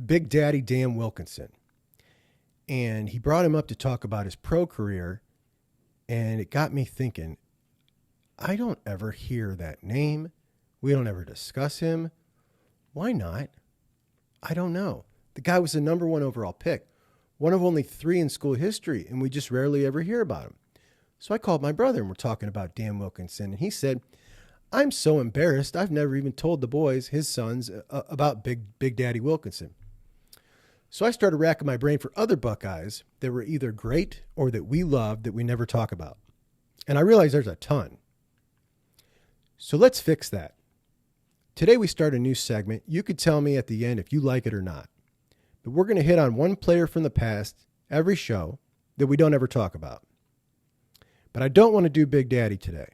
Big Daddy Dan Wilkinson. And he brought him up to talk about his pro career. And it got me thinking, I don't ever hear that name. We don't ever discuss him. Why not? I don't know. The guy was the number one overall pick, one of only 3 in school history, and we just rarely ever hear about him. So I called my brother and we're talking about Dan Wilkinson, and he said, I'm so embarrassed. I've never even told the boys, his sons, about Big Daddy Wilkinson. So I started racking my brain for other Buckeyes that were either great or that we loved that we never talk about. And I realized there's a ton. So let's fix that. Today we start a new segment. You could tell me at the end if you like it or not. But we're going to hit on one player from the past every show that we don't ever talk about. But I don't want to do Big Daddy today,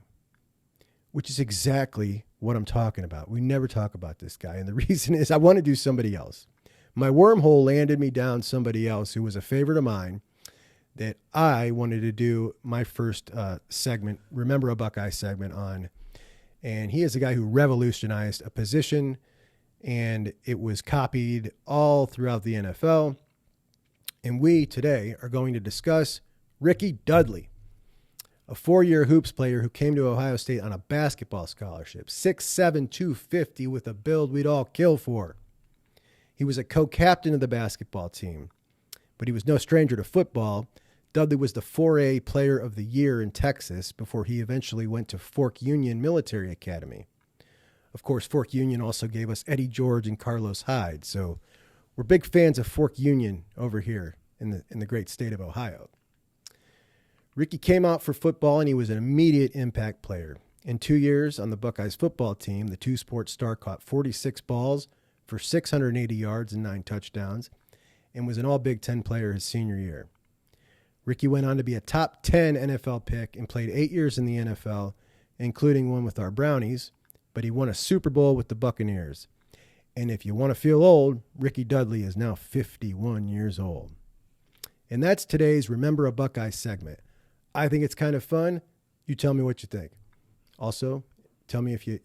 which is exactly what I'm talking about. We never talk about this guy. And the reason is I want to do somebody else. My wormhole landed me down somebody else who was a favorite of mine that I wanted to do my first segment, Remember a Buckeye segment on. And he is a guy who revolutionized a position, and it was copied all throughout the NFL. And we today are going to discuss Rickey Dudley, a 4-year hoops player who came to Ohio State on a basketball scholarship, 6'7", 250 with a build we'd all kill for. He was a co-captain of the basketball team, but he was no stranger to football. Dudley was the 4A Player of the Year in Texas before he eventually went to Fork Union Military Academy. Of course, Fork Union also gave us Eddie George and Carlos Hyde, so we're big fans of Fork Union over here in the great state of Ohio. Rickey came out for football, and he was an immediate impact player. In 2 years on the Buckeyes football team, the two-sport star caught 46 balls for 680 yards and 9 touchdowns, and was an All-Big Ten player his senior year. Rickey went on to be a top 10 NFL pick and played 8 years in the NFL, including one with our Brownies, but he won a Super Bowl with the Buccaneers. And if you want to feel old, Rickey Dudley is now 51 years old. And that's today's Remember a Buckeye segment. I think it's kind of fun. You tell me what you think. Also, tell me if you